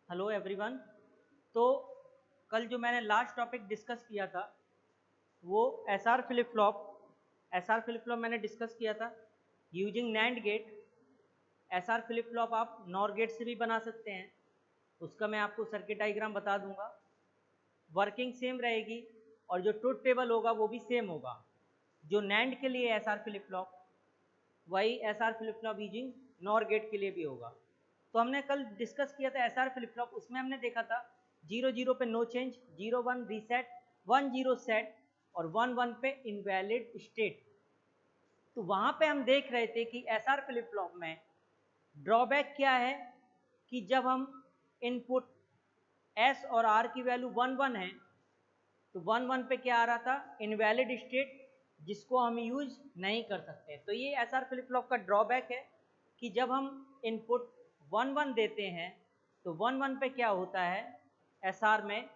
Hello everyone. तो कल जो मैंने लास्ट टॉपिक डिस्कस किया था वो एसआर फ्लिप फ्लॉप मैंने डिस्कस किया था using NAND gate. SR flip flop आप नॉर गेट से भी बना सकते हैं। उसका मैं आपको सर्किट डायग्राम बता दूंगा। वर्किंग सेम रहेगी और जो ट्रुथ टेबल होगा वो भी सेम होगा। जो नैंड के लिए एसआर फ्लिप फ्लॉप वही SR flip flop using NOR gate के लिए भी होगा। तो हमने कल डिस्कस किया था एसआर फ्लिप फ्लॉप, उसमें हमने देखा था 0 0 पे नो चेंज, 0 1 रीसेट, 1 0 सेट और 1 1 पे इनवैलिड स्टेट। तो वहां पे हम देख रहे थे कि एसआर फ्लिप फ्लॉप में ड्रॉबैक क्या है कि जब हम इनपुट एस और आर की वैल्यू 1 1 है तो 1 1 पे क्या आ रहा था, इनवैलिड स्टेट, जिसको हम यूज नहीं कर सकते। तो ये एसआर फ्लिप फ्लॉप का ड्रॉबैक है कि जब हम इनपुट 1 1 देते हैं तो 1 1 पे क्या होता है, एसआर में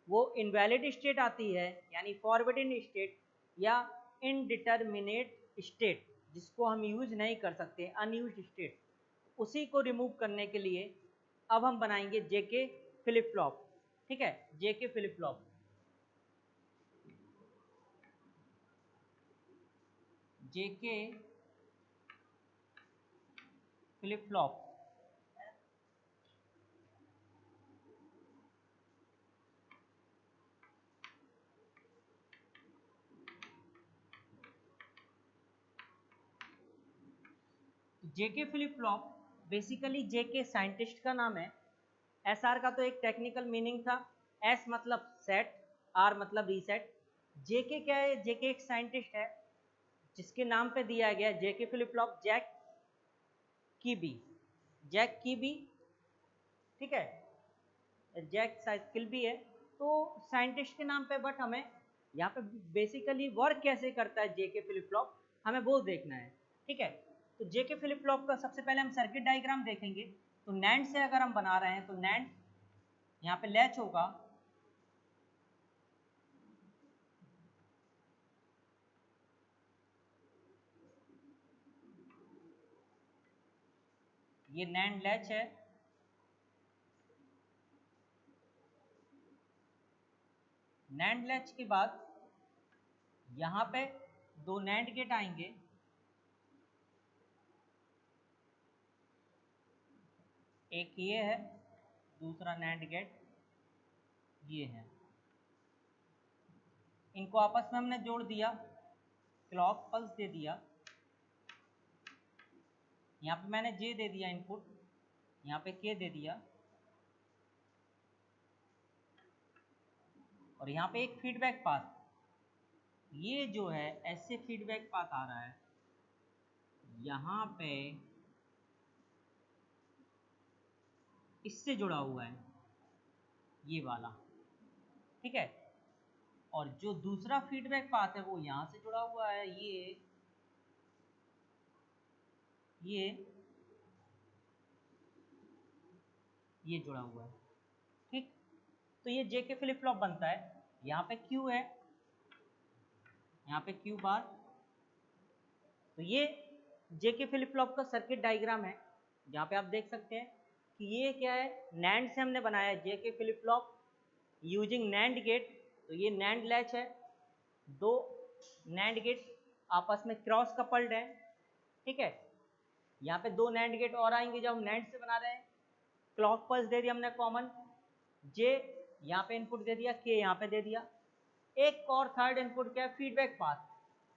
वो इनवैलिड स्टेट आती है, यानी फॉरवर्डिंग स्टेट या इनडिटर्मिनेट स्टेट, जिसको हम यूज नहीं कर सकते, अनयूज्ड स्टेट। उसी को रिमूव करने के लिए अब हम बनाएंगे जेके फ्लिप फ्लॉप। ठीक है, JK flip flop. JK flip flop JK flip flop basically JK scientist का नाम है। एसआर का तो एक टेक्निकल मीनिंग था, एस मतलब सेट, आर मतलब रीसेट। जेके क्या है, जेके एक साइंटिस्ट है जिसके नाम पे दिया गया जेके फ्लिप फ्लॉप, जैक कीबी। ठीक है, जैक साइकिल भी है तो साइंटिस्ट के नाम पे, बट हमें यहाँ पे बेसिकली वर्क कैसे करता है जेके फ्लिप फ्लॉप हमें वो देखना है। ठीक है, तो जेके फ्लिप फ्लॉप का सबसे पहले हम सर्किट डायग्राम देखेंगे। तो नैंड से अगर हम बना रहे हैं तो नैंड यहाँ पे लैच होगा, ये नैंड लैच है। नैंड लैच के बाद यहाँ पे दो नैंड गेट आएंगे, एक ये है, दूसरा नैंड गेट ये है। इनको आपस में हमने जोड़ दिया, क्लॉक पल्स दे दिया। यहाँ पे मैंने जे दे दिया इनपुट, यहाँ पे के दे दिया और यहाँ पे एक फीडबैक पाथ। ये जो है ऐसे फीडबैक पाथ आ रहा है, यहाँ पे इससे जुड़ा हुआ है ये वाला। ठीक है, और जो दूसरा फीडबैक पाथ है वो यहाँ से जुड़ा हुआ है, ये ये जुड़ा हुआ है। ठीक, तो ये जेके फ्लिप फ्लॉप बनता है। यहाँ पे क्यू है, यहाँ पे क्यू बार। तो ये जेके फ्लिप फ्लॉप का सर्किट डायग्राम है, जहाँ पे आप देख सकते हैं कि ये क्या है, नैंड से हमने बनाया है JK flip flop using NAND gate. तो ये नैंड लैच है, दो नैंड गेट आपस में क्रॉस कपल्ड है। ठीक है, यहाँ पे दो नैंड गेट और आएंगे जब हम नैंड से बना रहे हैं। क्लॉक पल्स दे दिया हमने कॉमन, जे यहाँ पे इनपुट दे दिया, के यहाँ पे दे दिया। एक और थर्ड इनपुट क्या है, फीडबैक पाथ,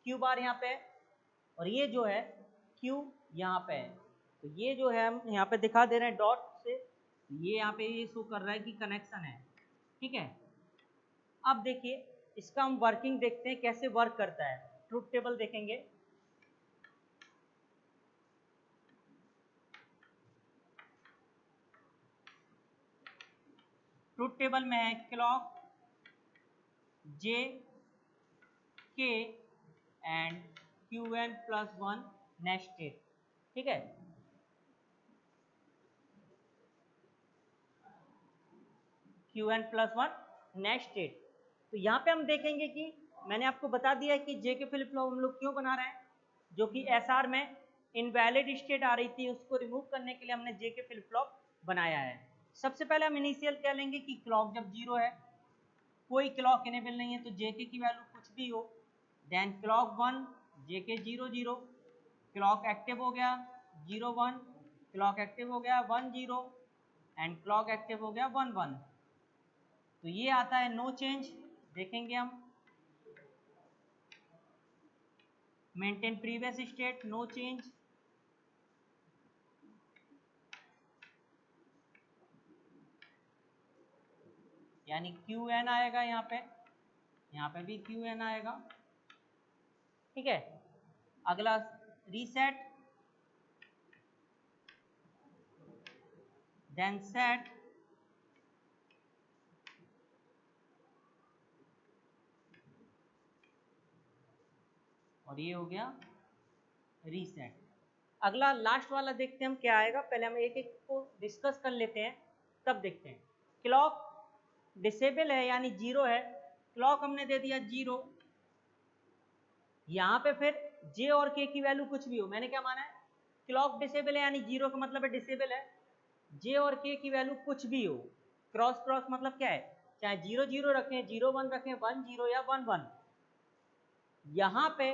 क्यू बार यहाँ पे है और ये जो है क्यू यहाँ पे है। तो ये जो है हम यहाँ पे दिखा दे रहे हैं डॉट से, ये यहाँ पे ये शो कर रहा है कि कनेक्शन है। ठीक है, अब देखिए इसका हम वर्किंग देखते हैं कैसे वर्क करता है। ट्रुथ टेबल देखेंगे, ट्रुथ टेबल में है clock J K and Q N plus one nexted. ठीक है, Q N plus one nexted. तो यहाँ पे हम देखेंगे कि मैंने आपको बता दिया है कि जेके फ्लिप फ्लॉप हम लोग क्यों बना रहे हैं, जो कि एसआर में इनवैलिड स्टेट आ रही थी, उसको रिमूव करने के लिए हमने जेके फ्लिप फ्लॉप बनाया है। सबसे पहले हम इनिशियल क्या लेंगे कि क्लॉक जब 0 है, कोई क्लॉक इनेबल नहीं है, तो जेके की वैल्यू कुछ भी हो, देन क्लॉक 1 जेके 0 0, क्लॉक एक्टिव हो गया 0 1, क्लॉक एक्टिव हो गया 1 0 एंड क्लॉक एक्टिव हो गया 1 1। तो ये आता है नो चेंज। देखेंगे हम maintain previous state, no change, यानी क्यू एन आएगा यहाँ पे भी क्यू एन आएगा। ठीक है, अगला रीसेट, देन सेट, और ये हो गया रीसेट। अगला लास्ट वाला देखते हैं हम क्या आएगा, पहले हम एक एक को डिस्कस कर लेते हैं तब देखते हैं। क्लॉक डिसेबल है यानी 0 है, क्लॉक हमने दे दिया 0, यहाँ पे फिर जे और के की वैल्यू कुछ भी हो, मैंने क्या माना है, क्लॉक डिसेबल है यानी 0 का मतलब है डिसेबल है, जे और के की वैल्यू कुछ भी हो, क्रॉस क्रॉस मतलब क्या है, चाहे 0 0 रखें, 0 1 रखें, 1 0 या 1 1। यहाँ पे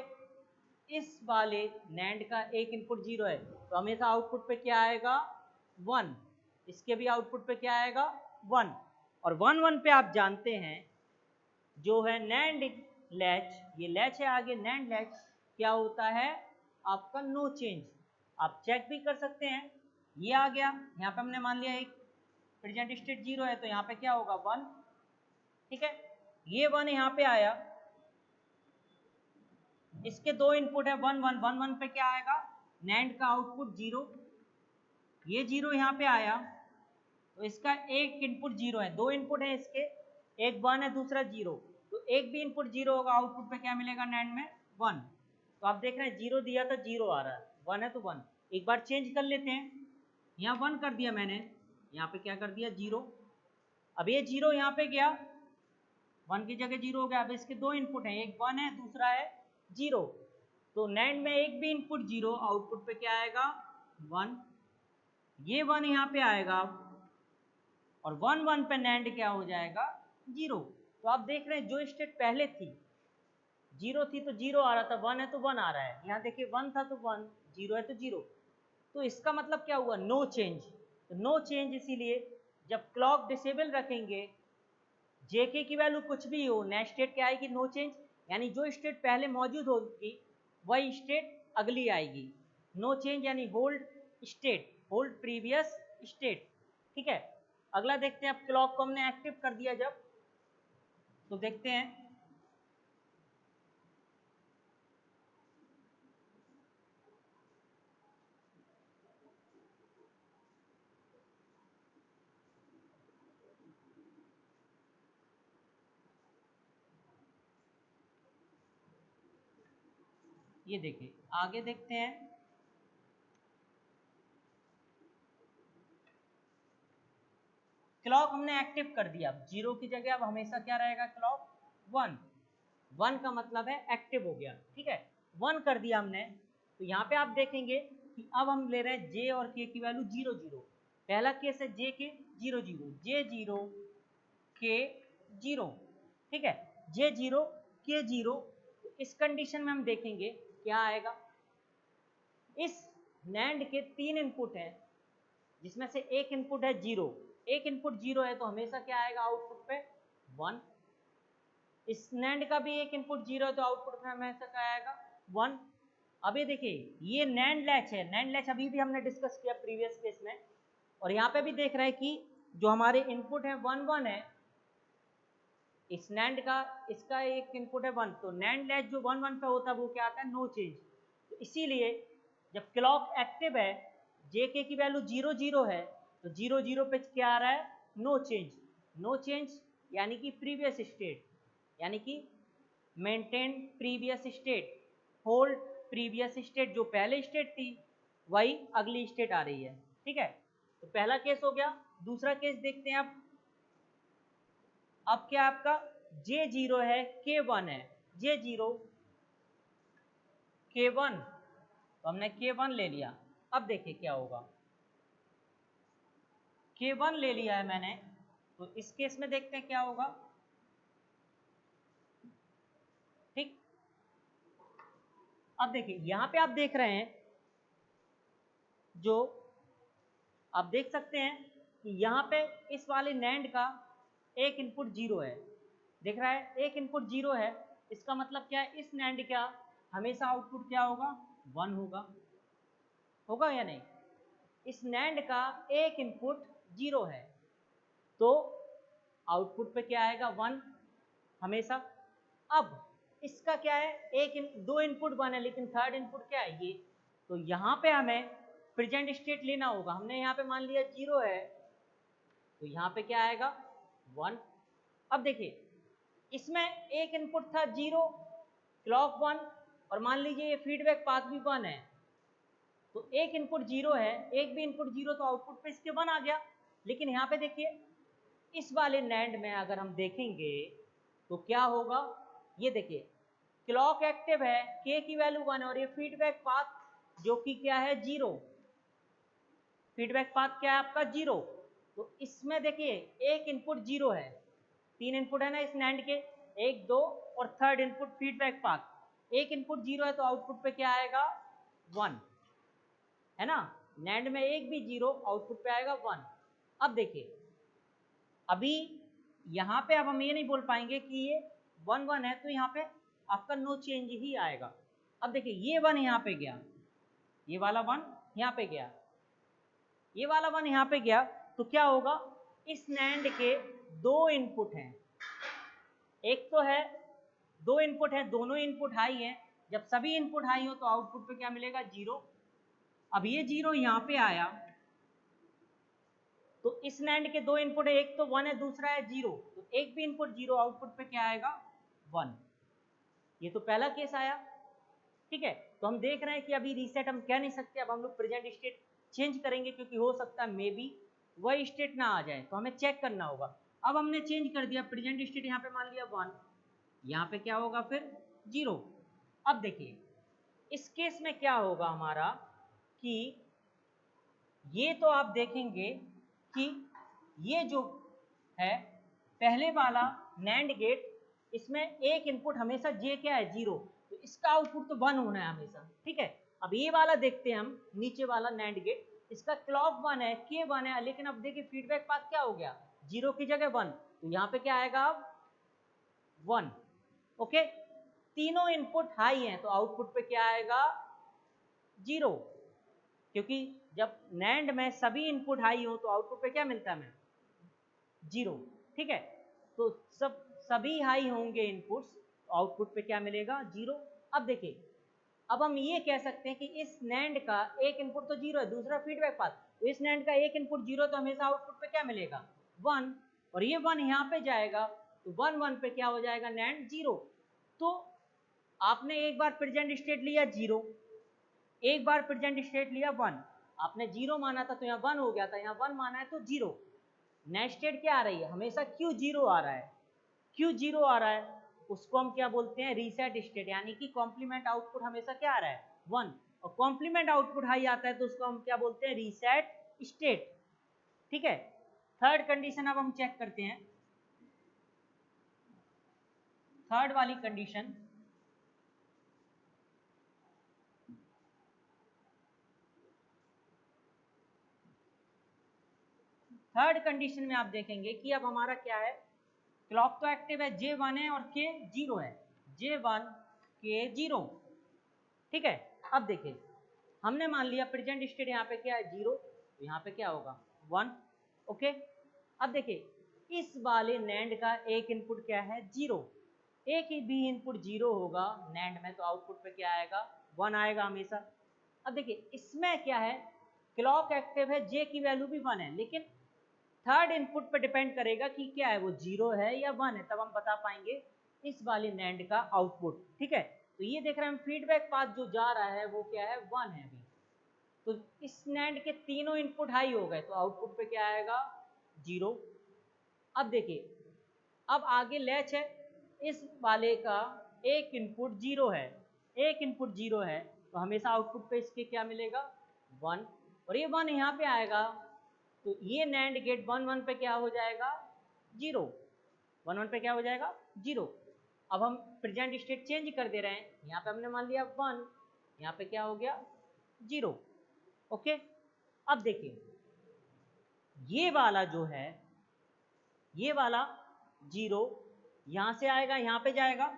इस वाले नैंड का एक इनपुट 0 है तो हमेशा आउटपुट पे क्या आएगा 1, इसके भी आउटपुट पे क्या आएगा 1, और 1 1 पे आप जानते हैं जो है नैंड लैच, ये लैच है आगे नैंड लैच, क्या होता है आपका नो चेंज। आप चेक भी कर सकते हैं, ये आ गया, यहाँ पे हमने मान लिया एक प्रेजेंट स्टेट 0 है तो यहाँ पे क्या होगा 1। ठीक है, ये 1 यहाँ पे आया, इसके दो इनपुट है 1 1 1 1 पे क्या आएगा नैंड का आउटपुट 0, ये 0 यहाँ पे आया तो इसका एक इनपुट 0 है, दो इनपुट है इसके, एक 1 है दूसरा 0, तो एक भी इनपुट 0 होगा, आउटपुट पे क्या मिलेगा नैंड में 1। तो आप देख रहे हैं 0 दिया था 0 आ रहा है, 1 है तो 1। एक बार चेंज कर लेते हैं, यहाँ 1 कर दिया मैंने, यहाँ पे क्या कर दिया 0, अब ये 0 यहाँ पे गया, 1 की जगह 0 हो गया, अब इसके दो इनपुट हैं, एक 1 है दूसरा है 0, तो नैंड में एक भी इनपुट 0, आउटपुट पे क्या आएगा 1, ये 1 यहाँ पे आएगा और 1 1 पे नैंड क्या हो जाएगा 0। तो आप देख रहे हैं जो स्टेट पहले थी 0 थी तो 0 आ रहा था, 1 है तो 1 आ रहा है, यहाँ देखिए 1 था तो 1, 0 है तो 0, तो इसका मतलब क्या हुआ नो चेंज। तो नो चेंज इसीलिए जब क्लॉक डिसेबल रखेंगे जेके की वैल्यू कुछ भी हो, नेक्स्ट स्टेट क्या आएगी नो चेंज, यानी जो स्टेट पहले मौजूद होगी वही स्टेट अगली आएगी, नो चेंज यानी hold state, hold previous state. ठीक है, अगला देखते हैं, अब क्लॉक को हमने एक्टिव कर दिया जब, तो देखते हैं ये देखिए आगे देखते हैं, क्लॉक हमने एक्टिव कर दिया, 0 की जगह अब हमेशा क्या रहेगा क्लॉक 1, 1 का मतलब है एक्टिव हो गया। ठीक है, 1 कर दिया हमने, तो यहाँ पे आप देखेंगे कि अब हम ले रहे हैं जे और के की वैल्यू 0 0, पहला केस है जे के 0 0, जे 0 के 0। ठीक है, जे 0 के 0, तो इस कंडीशन में हम देखेंगे क्या आएगा, इस नैंड के 3 इनपुट हैं जिसमें से एक इनपुट है 0, एक इनपुट 0 है तो हमेशा क्या आएगा आउटपुट पे 1, इस नैंड का भी एक इनपुट 0 है तो आउटपुट में हमेशा क्या आएगा 1। अब ये देखिए ये नैंड लैच है, नैंड लैच अभी भी हमने डिस्कस किया प्रीवियस केस में, और यहाँ पे भी देख रहे हैं कि जो हमारे इनपुट है 1 1 है, इस नैंड का इसका एक इनपुट है 1, तो नैंड लैच जो 1 1 पे होता है वो क्या आता है नो चेंज। तो इसीलिए जब क्लॉक एक्टिव है जेके की वैल्यू 0 0 है तो 0 0 पे क्या आ रहा है नो चेंज, नो चेंज यानी कि प्रीवियस स्टेट, यानी कि maintain previous state, hold previous state, जो पहले स्टेट थी वही अगली स्टेट आ रही है। ठीक है, तो पहला केस हो गया, दूसरा केस देखते हैं अब क्या आपका J0 है K1 है, J0 K1, तो हमने K1 ले लिया, अब देखिए क्या होगा, K1 ले लिया है मैंने, तो इस केस में देखते हैं क्या होगा। ठीक, अब देखिए यहां पे आप देख रहे हैं, जो आप देख सकते हैं कि यहां पे इस वाले नैंड का एक इनपुट 0 है, दिख रहा है, एक इनपुट 0 है। इसका मतलब क्या है, इस नैंड का हमेशा आउटपुट क्या होगा, 1 होगा, होगा या नहीं। इस नैंड का एक इनपुट 0 है, तो आउटपुट पे क्या आएगा, 1 हमेशा। अब इसका क्या है, दो इनपुट 1 है, लेकिन थर्ड इनपुट क्या है, ये। तो यहाँ पे हमें प्रेजेंट स्टेट लेना होगा। हमने यहाँ पे मान लिया 0 है, तो यहाँ पे क्या आएगा, 1। अब देखिए इसमें एक इनपुट था 0, क्लॉक 1, और मान लीजिए ये फीडबैक पाथ भी 1 है, तो एक इनपुट 0 है, एक भी इनपुट 0, तो आउटपुट पे इसके 1 आ गया। लेकिन यहाँ पे देखिए इस वाले नैंड में अगर हम देखेंगे तो क्या होगा, ये देखिए क्लॉक एक्टिव है, k की वैल्यू 1 और ये फीडबैक पाथ जो कि क्या है, 0। फीडबैक पाथ क्या है आपका, 0। तो इसमें देखिए एक इनपुट 0 है, 3 इनपुट है ना इस नैंड के, 1 2 और थर्ड इनपुट फीडबैक पाथ। एक इनपुट 0 है तो आउटपुट पे क्या आएगा, 1 है ना। नैंड में एक भी 0, आउटपुट पे आएगा 1। अब देखिए अभी यहाँ पे अब हम ये नहीं बोल पाएंगे कि ये 1 1 है, तो यहाँ पे आपका नो चेंज ही आएगा। अब देखिए ये 1 यहाँ पे गया, ये वाला 1 यहाँ पे गया, ये वाला 1 यहाँ पे गया, तो क्या होगा, इस नैंड के दो इनपुट हैं, एक तो है, दो इनपुट है, दोनों इनपुट हाई हैं। जब सभी इनपुट हाई हो तो आउटपुट पे क्या मिलेगा, 0। अब ये 0 यहाँ पे आया, तो इस नैंड के दो इनपुट है, एक तो 1 है, दूसरा है 0, तो एक भी इनपुट 0, आउटपुट पे क्या आएगा, 1। ये तो पहला केस आया, ठीक है। तो हम देख रहे हैं कि अभी रीसेट हम कह नहीं सकते, अब हम लोग प्रेजेंट स्टेट चेंज करेंगे, क्योंकि हो सकता है मे बी वही स्टेट ना आ जाए, तो हमें चेक करना होगा। अब हमने चेंज कर दिया, प्रेजेंट स्टेट यहाँ पे मान लिया 1, यहाँ पे क्या होगा फिर 0। अब देखिए इस केस में क्या होगा हमारा, कि ये तो आप देखेंगे कि ये जो है पहले वाला नैंड गेट, इसमें एक इनपुट हमेशा जे क्या है, 0, तो इसका आउटपुट तो 1 होना है हमेशा, ठीक है। अब ये वाला देखते हैं हम, नीचे वाला नैंड गेट, इसका क्लॉक 1 है, के 1 है, लेकिन अब देखिए फीडबैक पाथ क्या हो गया, 0 की जगह 1, तो यहाँ पे क्या आएगा अब 1। ओके, तीनों इनपुट हाई हैं, तो आउटपुट पे क्या आएगा, 0, क्योंकि जब नैंड में सभी इनपुट हाई हो तो आउटपुट पे क्या मिलता है हमें, 0, ठीक है। तो सभी हाई होंगे इनपुट्स, तो आउटपुट पे क्या मिलेगा, 0। अब देखिए अब हम ये कह सकते हैं कि इस नैंड का एक इनपुट तो 0 है, दूसरा फीडबैक पाथ, तो इस नैंड का एक इनपुट 0, तो हमेशा आउटपुट पे क्या मिलेगा, 1, और ये 1 यहाँ पे जाएगा, तो 1 1 पे क्या हो जाएगा, नैंड 0। तो आपने एक बार प्रेजेंट स्टेट लिया 0, एक बार प्रेजेंट स्टेट लिया 1, आपने 0 माना था तो यहाँ 1 हो गया था, यहाँ 1 माना है तो 0। नेक्स्ट स्टेट क्या आ रही है, हमेशा क्यों 0 आ रहा है, क्यों 0 आ रहा है, उसको हम क्या बोलते हैं, रीसेट स्टेट, यानी कि कॉम्प्लीमेंट आउटपुट हमेशा क्या आ रहा है, 1, और कॉम्प्लीमेंट आउटपुट हाई आता है तो उसको हम क्या बोलते हैं, रीसेट स्टेट, ठीक है। थर्ड कंडीशन अब हम चेक करते हैं, थर्ड वाली कंडीशन, थर्ड कंडीशन में आप देखेंगे कि अब हमारा क्या है, क्लॉक तो एक्टिव है, J1 है और K 0 है, J1 K 0, ठीक है। अब देखिए हमने मान लिया प्रेजेंट स्टेट यहाँ पे क्या है, 0, तो यहाँ पे क्या होगा, 1, ओके। अब देखिए इस वाले नैंड का एक इनपुट क्या है, 0, एक ही भी इनपुट 0 होगा नैंड में, तो आउटपुट पे क्या आएगा, 1 आएगा हमेशा। अब देखिए इसमें क्या है, क्लॉक एक्टिव है, J की वैल्यू भी 1 है, लेकिन थर्ड इनपुट पे डिपेंड करेगा कि क्या है, वो 0 है या 1 है, तब हम बता पाएंगे इस वाले नैंड का आउटपुट, ठीक है। तो ये देख रहे हैं हम, फीडबैक पाथ जो जा रहा है वो क्या है, 1 है अभी, तो इस नैंड के तीनों इनपुट हाई हो गए, तो आउटपुट पे क्या आएगा, 0। अब देखिए अब आगे लैच है, इस वाले का एक इनपुट 0 है, एक इनपुट 0 है, तो हमेशा आउटपुट पे इसके क्या मिलेगा, 1, और ये 1 यहाँ पे आएगा, तो ये नैंड गेट 1 1 पे क्या हो जाएगा 0, 1 1 पे क्या हो जाएगा 0। अब हम प्रेजेंट स्टेट चेंज कर दे रहे हैं, यहाँ पे हमने मान लिया 1, यहाँ पे क्या हो गया 0। ओके, अब देखिए ये वाला जो है, ये वाला 0 यहाँ से आएगा यहाँ पे जाएगा,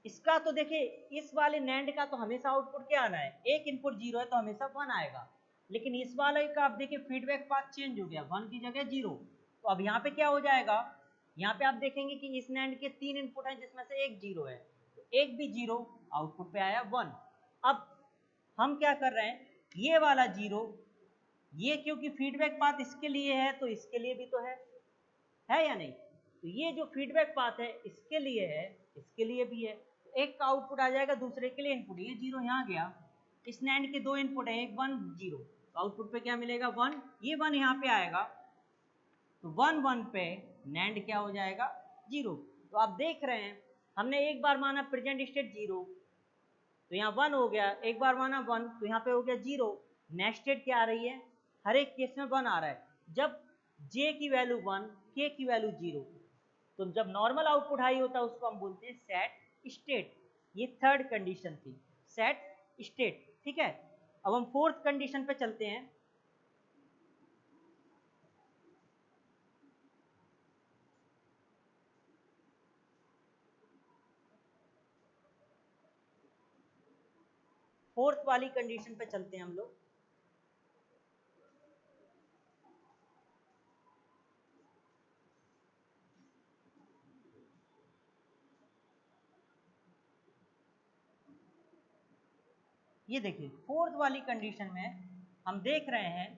इसका तो देखिए इस वाले नैंड का तो हमेशा आउटपुट क्या आना है, एक इनपुट 0 है तो हमेशा 1 आएगा, लेकिन इस वाले का आप देखिए फीडबैक पाथ चेंज हो गया, 1 की जगह 0। तो अब यहाँ पे क्या हो जाएगा, यहाँ पे आप देखेंगे कि इस नैंड के 3 इनपुट हैं जिसमें से एक 0 है, तो एक भी 0 आउटपुट पे आया 1। अब हम क्या कर रहे हैं, ये वाला 0, ये क्योंकि फीडबैक पाथ इसके लिए है तो इसके लिए भी तो है या नहीं, तो ये जो फीडबैक पाथ है इसके लिए है, इसके लिए भी है, तो एक का आउटपुट आ जाएगा दूसरे के लिए इनपुट, ये 0 यहाँ गया, इस नैंड के 2 इनपुट है, एक 1 0, तो आउटपुट पे क्या मिलेगा 1, ये 1 यहाँ पे आएगा, तो 1 1 पे नैंड क्या हो जाएगा 0। तो आप देख रहे हैं हमने एक बार माना प्रेजेंट स्टेट 0, तो यहाँ 1 हो गया, एक बार माना 1 तो यहाँ पे हो गया 0, नेक्स्ट स्टेट क्या आ रही है, हर एक केस में 1 आ रहा है, जब j की वैल्यू 1 k की वैल्यू 0, तो जब नॉर्मल आउटपुट हाई होता है उसको हम बोलते हैं सेट स्टेट, ये थर्ड कंडीशन थी सेट स्टेट। ठीक है, अब हम फोर्थ कंडीशन पे चलते हैं। फोर्थ वाली कंडीशन पे चलते हैं हम लोग। ये देखिए फोर्थ वाली कंडीशन में हम देख रहे हैं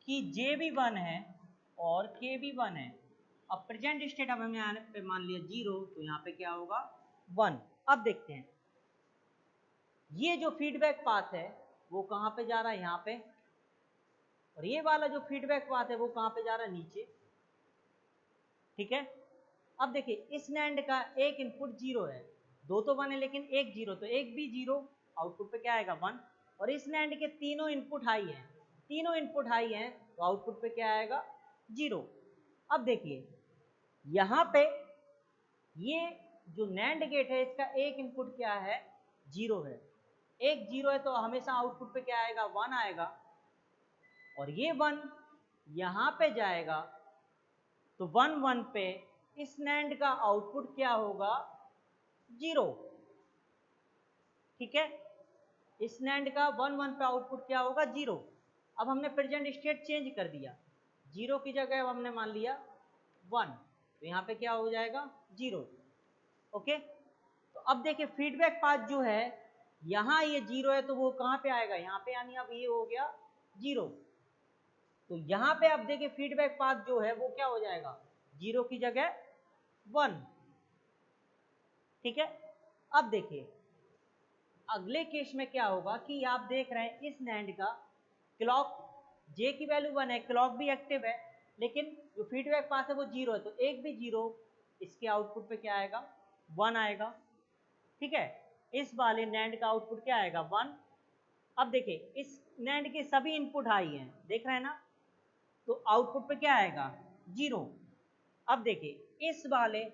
कि जे भी 1 है और के भी 1 है। अब प्रेजेंट स्टेट अब हमने यहाँ पे मान लिया 0, तो यहाँ पे क्या होगा 1। अब देखते हैं ये जो फीडबैक पाथ है वो कहाँ पे जा रहा है, यहाँ पे, और ये वाला जो फीडबैक पाथ है वो कहाँ पे जा रहा है, नीचे। ठीक है, अब देखिए इस नैंड का एक इनपुट 0 है, दो तो 1 है लेकिन एक 0, तो एक भी 0 आउटपुट पे क्या आएगा 1, और इस नैंड के तीनों इनपुट हाई हैं, तीनों इनपुट हाई हैं तो आउटपुट पे क्या आएगा 0। अब देखिए यहाँ पे ये जो नैंड गेट है इसका एक इनपुट क्या है 0 है, एक 0 है तो हमेशा आउटपुट पे क्या आएगा 1 आएगा, और ये 1 यहाँ पे जाएगा तो 1 1 पे इस नैंड का आउटपुट क्या होगा 0। ठीक है, इस नैंड का 1 1 पे आउटपुट क्या होगा 0। अब हमने प्रेजेंट स्टेट चेंज कर दिया, 0 की जगह अब हमने मान लिया 1, तो यहाँ पे क्या हो जाएगा 0। ओके, तो अब देखिए फीडबैक पाथ जो है यहाँ ये 0 है तो वो कहाँ पे आएगा, यहाँ पे, यानी अब ये हो गया 0, तो यहाँ पे अब देखिए फीडबैक पाथ जो है वो क्या हो जाएगा 0 की जगह 1। ठीक है, अब देखिए अगले केस में क्या होगा कि आप देख रहे हैं इस नैंड का क्लॉक जे की वैल्यू 1 है, क्लॉक भी एक्टिव है, लेकिन जो फीडबैक पाथ है वो 0 है, तो एक भी 0 इसके आउटपुट पे क्या आएगा 1 आएगा। ठीक है, इस वाले नैंड का आउटपुट क्या आएगा 1। अब देखिए इस नैंड के सभी इनपुट हाई हैं, देख रहे हैं ना, तो आउटपुट पे क्या आएगा 0। अब देखिए इस वाले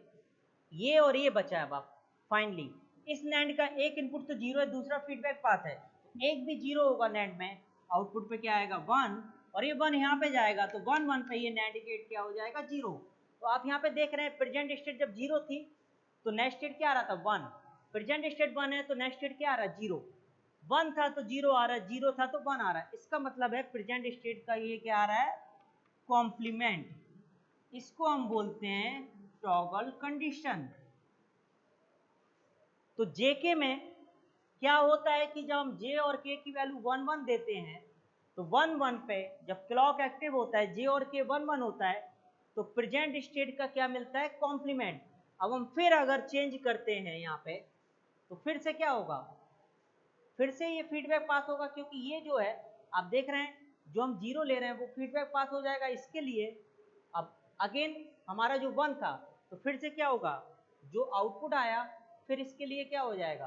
ये और ये बचा है, अब फाइनली इस नैंड का एक इनपुट तो 0 है, दूसरा फीडबैक पाथ है, एक भी 0 होगा नैंड में, आउटपुट पे क्या आएगा 1, और ये 1 यहाँ पे जाएगा तो 1 1 पे ये नैंड गेट क्या हो जाएगा 0। तो आप यहाँ पे देख रहे हैं प्रेजेंट स्टेट जब 0 थी तो नेक्स्ट स्टेट क्या आ रहा था 1, प्रेजेंट स्टेट 1 है तो नेक्स्ट स्टेट क्या आ रहा है 0, 1 था तो 0 आ रहा है, 0 था तो 1 आ रहा है, इसका मतलब है प्रेजेंट स्टेट का ये क्या आ रहा है कॉम्प्लीमेंट, इसको हम बोलते हैं टॉगल कंडीशन। तो जेके में क्या होता है कि जब हम जे और के की वैल्यू 1 1 देते हैं तो 1 1 पे जब क्लॉक एक्टिव होता है, जे और के 1 1 होता है, तो प्रेजेंट स्टेट का क्या मिलता है कॉम्प्लीमेंट। अब हम फिर अगर चेंज करते हैं यहाँ पे तो फिर से क्या होगा, फिर से ये फीडबैक पास होगा, क्योंकि ये जो है आप देख रहे हैं जो हम 0 ले रहे हैं वो फीडबैक पास हो जाएगा इसके लिए। अब अगेन हमारा जो 1 था तो फिर से क्या होगा, जो आउटपुट आया फिर इसके लिए क्या हो जाएगा,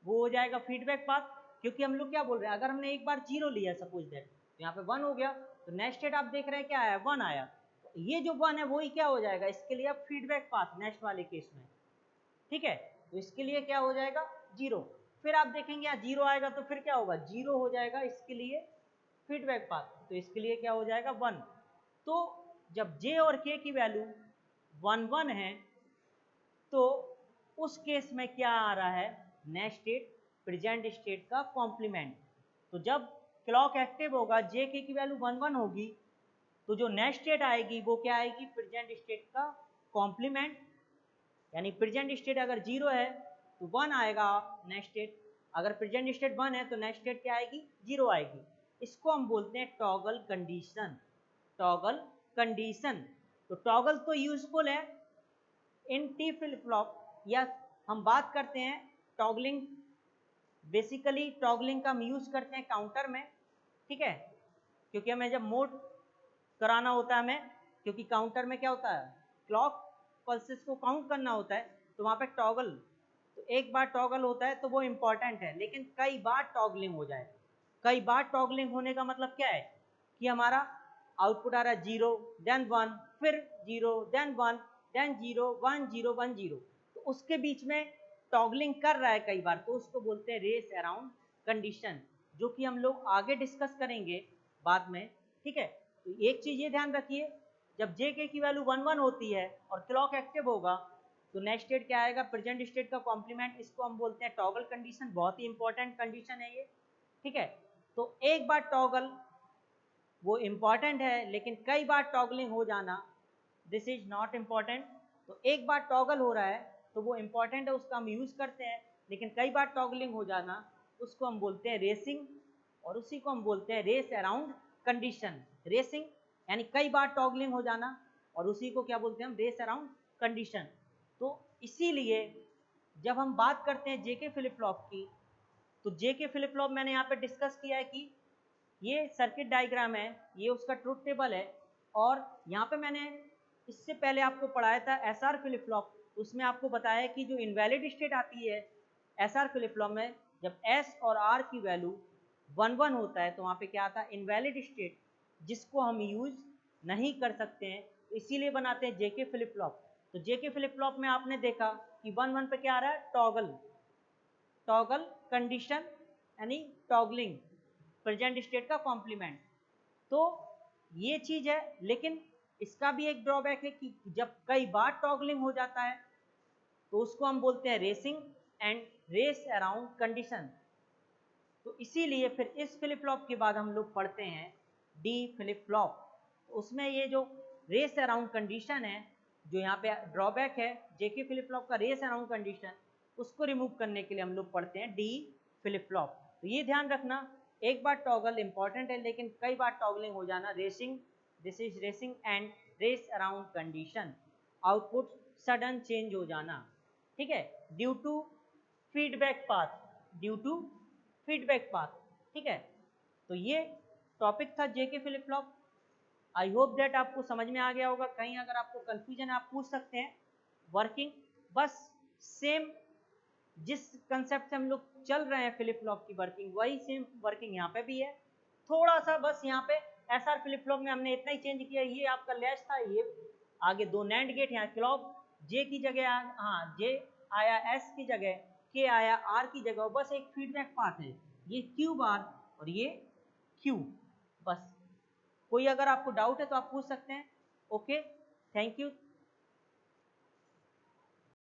वो हो जाएगा फीडबैक पाथ, क्योंकि हम लोग क्या बोल रहे हैं, अगर हमने एक बार 0 लिया सपोज दैट, तो यहाँ पे 1 हो गया, तो नेक्स्ट स्टेट आप देख रहे हैं क्या आया, 1 आया। तो ये जो 1 है वही क्या हो जाएगा, इसके लिए अब फीडबैक पाथ नेक्स्ट वाले केस में, ठीक है, तो इसके लिए क्या हो जाएगा 0। फिर आप देखेंगे यहाँ 0 आएगा तो फिर क्या होगा, 0 हो जाएगा इसके लिए फीडबैक पाथ, तो इसके लिए क्या हो जाएगा 1। तो जब j और k की वैल्यू 1 1 है तो उस केस में क्या आ रहा है, नेक्स्ट स्टेट प्रेजेंट स्टेट का कॉम्प्लीमेंट। तो जब क्लॉक एक्टिव होगा j k की वैल्यू 1 1 होगी, तो जो नेक्स्ट स्टेट आएगी वो क्या आएगी, प्रेजेंट स्टेट का कॉम्प्लीमेंट। यानी प्रेजेंट स्टेट अगर 0 है तो 1 आएगा नेक्स्ट स्टेट, अगर प्रेजेंट स्टेट 1 है तो नेक्स्ट स्टेट क्या आएगी, 0 आएगी। इसको हम बोलते हैं टॉगल कंडीशन, टॉगल कंडीशन। तो टॉगल तो यूजफुल है इन टी फ्लिप फ्लॉप, या हम बात करते हैं टॉगलिंग, बेसिकली टॉगलिंग का हम यूज करते हैं काउंटर में, ठीक है, क्योंकि हमें जब मोड कराना होता है हमें, क्योंकि काउंटर में क्या होता है, क्लॉक पल्सेस को काउंट करना होता है, तो वहाँ पे टॉगल, तो एक बार टॉगल होता है तो वो इम्पॉर्टेंट है, लेकिन कई बार टॉगलिंग हो जाए, कई बार टॉगलिंग होने का मतलब क्या है कि हमारा आउटपुट आ रहा है 0 देन 1 फिर 0 देन 1 देन 0 1 0 1 0, तो उसके बीच में टॉगलिंग कर रहा है कई बार, तो उसको बोलते हैं रेस अराउंड कंडीशन, जो कि हम लोग आगे डिस्कस करेंगे बाद में, ठीक है। तो एक चीज़ ये ध्यान रखिए, जब जे के की वैल्यू 1 1 होती है और क्लॉक एक्टिव होगा तो नेक्स्ट स्टेट क्या आएगा, प्रेजेंट स्टेट का कॉम्प्लीमेंट, इसको हम बोलते हैं टॉगल कंडीशन, बहुत ही इंपॉर्टेंट कंडीशन है ये, ठीक है। तो एक बार टॉगल वो इम्पॉर्टेंट है, लेकिन कई बार टॉगलिंग हो जाना दिस इज नॉट इम्पॉर्टेंट। तो एक बार टॉगल हो रहा है तो वो इम्पॉर्टेंट है, उसका हम यूज़ करते हैं, लेकिन कई बार टॉगलिंग हो जाना उसको हम बोलते हैं रेसिंग, और उसी को हम बोलते हैं रेस अराउंड कंडीशन। रेसिंग यानी कई बार टॉगलिंग हो जाना, और उसी को क्या बोलते हैं हम, रेस अराउंड कंडीशन। तो इसीलिए जब हम बात करते हैं जेके फ्लिप फ्लॉप की, तो जेके फ्लिप फ्लॉप मैंने यहाँ पे डिस्कस किया है कि ये सर्किट डायग्राम है, ये उसका ट्रुथ टेबल है, और यहाँ पे मैंने इससे पहले आपको पढ़ाया था एसआर फ्लिप फ्लॉप, उसमें आपको बताया कि जो इनवैलिड स्टेट आती है एसआर फ्लिप फ्लॉप में, जब एस और आर की वैल्यू 1 1 होता है तो वहाँ पे क्या आता है, इनवैलिड स्टेट, जिसको हम यूज नहीं कर सकते हैं, तो इसीलिए बनाते हैं जेके फ्लिप फ्लॉप। तो जेके फ्लिप फ्लॉप में आपने देखा कि 1 1 पे क्या आ रहा है, टॉगल, टॉगल कंडीशन यानी टॉगलिंग, प्रेजेंट स्टेट का कॉम्प्लीमेंट। तो ये चीज़ है, लेकिन इसका भी एक ड्रॉबैक है कि जब कई बार टॉगलिंग हो जाता है तो उसको हम बोलते हैं racing and race around condition. तो इसीलिए फिर इस फ्लिप फ्लॉप के बाद हम लोग पढ़ते हैं डी फ्लिप फ्लॉप, तो उसमें ये जो रेस अराउंड कंडीशन है, जो यहाँ पे ड्रॉबैक है जेके फ्लिप फ्लॉप का रेस अराउंड कंडीशन, उसको रिमूव करने के लिए हम लोग पढ़ते हैं डी फ्लिप फ्लॉप। तो ये ध्यान रखना, एक बार टॉगल इंपॉर्टेंट है, लेकिन कई बार टॉगलिंग हो जाना, racing, this is racing and race around condition, output sudden change हो जाना, ठीक है, due to feedback path, due to feedback path, ठीक है। तो ये टॉपिक था JK flip flop. I hope that आपको समझ में आ गया होगा, कहीं अगर आपको कंफ्यूजन है आप पूछ सकते हैं। वर्किंग बस सेम जिस कंसेप्ट से हम लोग चल रहे हैं फ्लिप फ्लॉप की वर्किंग, वही सेम वर्किंग यहाँ पे भी है, थोड़ा सा बस यहाँ पे एसआर फ्लिप फ्लॉप में हमने इतना ही चेंज किया, ये आपका लैच था, ये आगे 2 नैंड गेट, यहाँ क्लॉक जे की जगह हाँ जे आया एस की जगह, के आया आर की जगह, बस एक फीडबैक पाथ है, ये क्यू बार और ये क्यू, बस। कोई अगर आपको डाउट है तो आप पूछ सकते हैं। Okay, thank you.